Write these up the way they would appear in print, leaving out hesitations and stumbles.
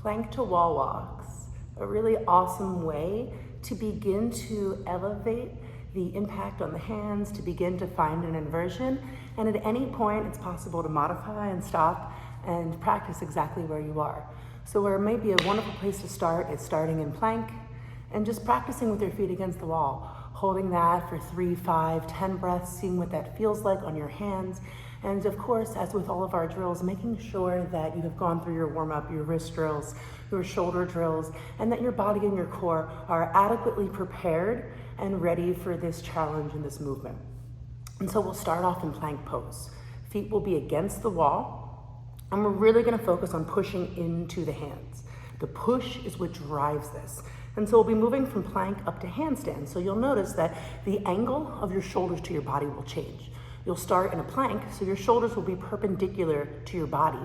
Plank to wall walks, a really awesome way to begin to elevate the impact on the hands, to begin to find an inversion. And at any point, it's possible to modify and stop and practice exactly where you are. So where maybe a wonderful place to start is starting in plank and just practicing with your feet against the wall, holding that for 3, 5, 10 breaths, seeing what that feels like on your hands. And of course, as with all of our drills, making sure that you have gone through your warm-up, your wrist drills, your shoulder drills, and that your body and your core are adequately prepared and ready for this challenge and this movement. And so we'll start off in plank pose. Feet will be against the wall, and we're really gonna focus on pushing into the hands. The push is what drives this. And so we'll be moving from plank up to handstand. So you'll notice that the angle of your shoulders to your body will change. You'll start in a plank, so your shoulders will be perpendicular to your body,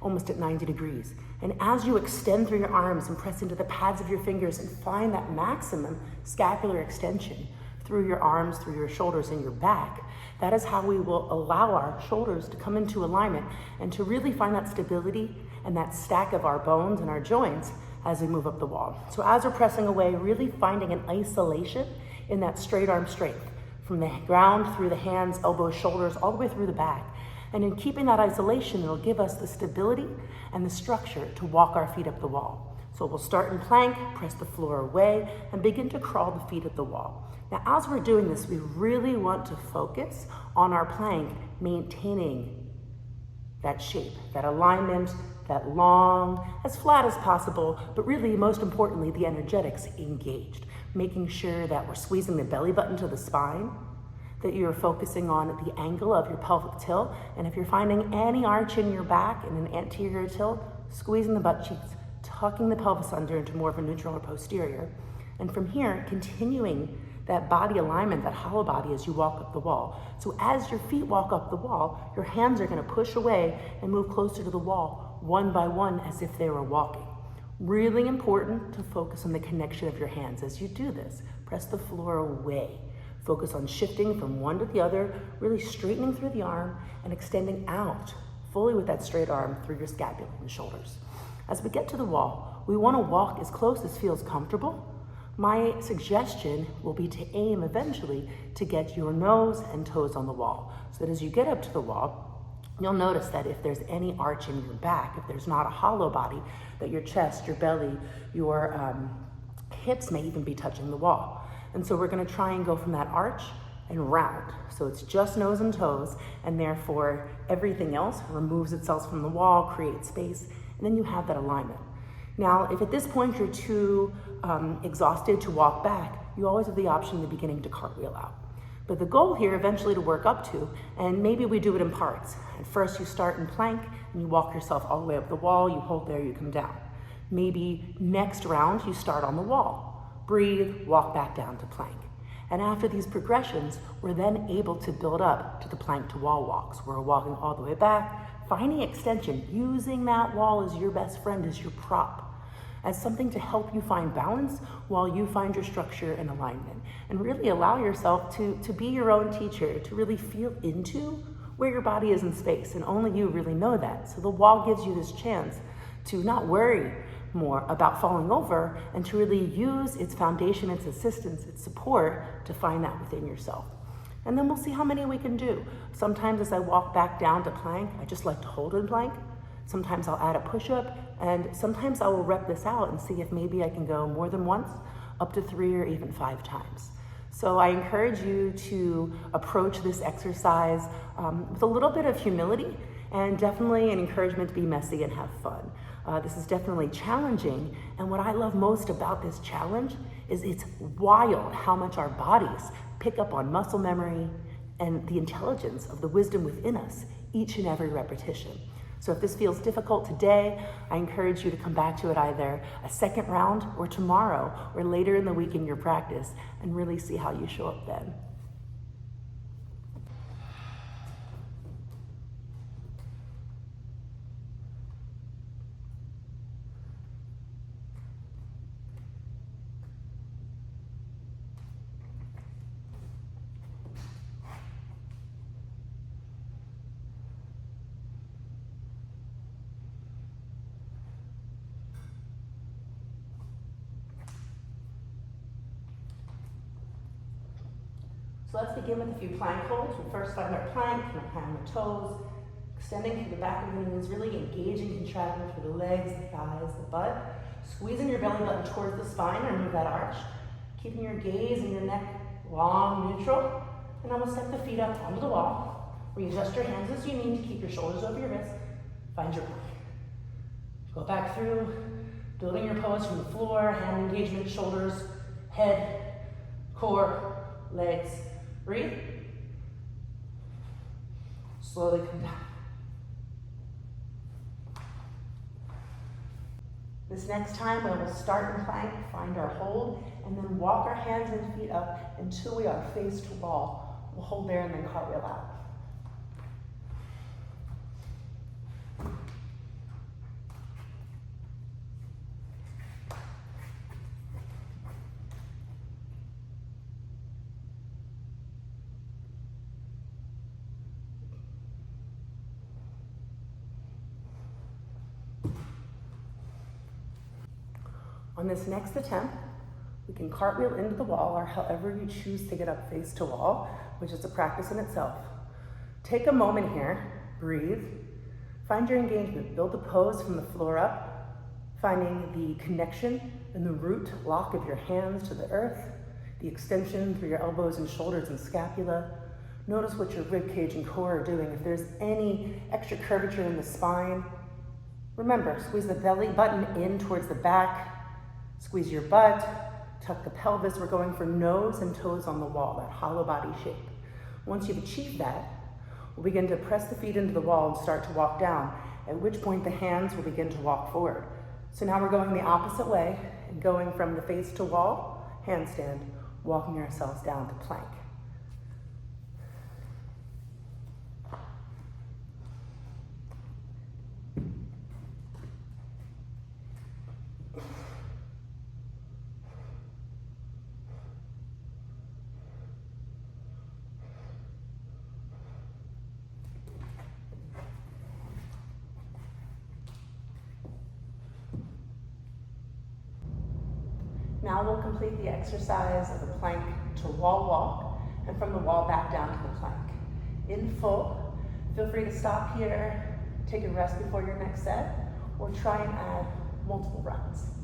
almost at 90 degrees. And as you extend through your arms and press into the pads of your fingers and find that maximum scapular extension through your arms, through your shoulders, and your back, that is how we will allow our shoulders to come into alignment and to really find that stability and that stack of our bones and our joints as we move up the wall. So as we're pressing away, really finding an isolation in that straight arm strength, from the ground through the hands, elbows, shoulders, all the way through the back. And in keeping that isolation, it'll give us the stability and the structure to walk our feet up the wall. So we'll start in plank, press the floor away, and begin to crawl the feet up the wall. Now, as we're doing this, we really want to focus on our plank, maintaining that shape, that alignment, that long, as flat as possible, but really, most importantly, the energetics engaged, making sure that we're squeezing the belly button to the spine, that you're focusing on the angle of your pelvic tilt, and if you're finding any arch in your back in an anterior tilt, squeezing the butt cheeks, tucking the pelvis under into more of a neutral or posterior, and from here, continuing that body alignment, that hollow body as you walk up the wall. So as your feet walk up the wall, your hands are gonna push away and move closer to the wall, one by one, as if they were walking. Really important to focus on the connection of your hands as you do this. Press the floor away. Focus on shifting from one to the other, really straightening through the arm and extending out fully with that straight arm through your scapula and shoulders. As we get to the wall, we wanna walk as close as feels comfortable. My suggestion will be to aim eventually to get your nose and toes on the wall, so that as you get up to the wall, you'll notice that if there's any arch in your back, if there's not a hollow body, that your chest, your belly, your hips may even be touching the wall. And so we're gonna try and go from that arch and round. So it's just nose and toes, and therefore everything else removes itself from the wall, creates space, and then you have that alignment. Now, if at this point you're too exhausted to walk back, you always have the option in the beginning to cartwheel out. But the goal here eventually to work up to, and maybe we do it in parts. At first you start in plank and you walk yourself all the way up the wall, you hold there, you come down. Maybe next round you start on the wall. Breathe, walk back down to plank. And after these progressions, we're then able to build up to the plank to wall walks. We're walking all the way back, finding extension, using that wall as your best friend, as your prop, as something to help you find balance while you find your structure and alignment. And really allow yourself to be your own teacher, to really feel into where your body is in space. And only you really know that. So the wall gives you this chance to not worry more about falling over and to really use its foundation, its assistance, its support to find that within yourself. And then we'll see how many we can do. Sometimes as I walk back down to plank, I just like to hold in plank. Sometimes I'll add a push-up, and sometimes I will rep this out and see if maybe I can go more than once, up to 3 or even 5 times. So I encourage you to approach this exercise with a little bit of humility and definitely an encouragement to be messy and have fun. This is definitely challenging, and what I love most about this challenge is it's wild how much our bodies pick up on muscle memory and the intelligence of the wisdom within us each and every repetition. So if this feels difficult today, I encourage you to come back to it either a second round or tomorrow or later in the week in your practice and really see how you show up then. So let's begin with a few plank holds. We'll first find our plank, hammer toes, extending through the back of the knees, really engaging, contracting through the legs, the thighs, the butt. Squeezing your belly button towards the spine, remove that arch. Keeping your gaze and your neck long, neutral. And then we'll step the feet up onto the wall. Readjust your hands as you need to keep your shoulders over your wrists. Find your plank. Go back through, building your pose from the floor, hand engagement, shoulders, head, core, legs. Breathe. Slowly come down. This next time we will start in plank, find our hold, and then walk our hands and feet up until we are face to wall. We'll hold there and then cartwheel out. On this next attempt, we can cartwheel into the wall or however you choose to get up face to wall, which is a practice in itself. Take a moment here, breathe, find your engagement, build the pose from the floor up, finding the connection and the root lock of your hands to the earth, the extension through your elbows and shoulders and scapula. Notice what your rib cage and core are doing. If there's any extra curvature in the spine, remember, squeeze the belly button in towards the back, squeeze your butt, tuck the pelvis. We're going for nose and toes on the wall, that hollow body shape. Once you've achieved that, we'll begin to press the feet into the wall and start to walk down, at which point the hands will begin to walk forward. So now we're going the opposite way and going from the face to wall, handstand, walking ourselves down to plank. Now we'll complete the exercise of the plank to wall walk, and from the wall back down to the plank. In full, feel free to stop here, take a rest before your next set, or try and add multiple rounds.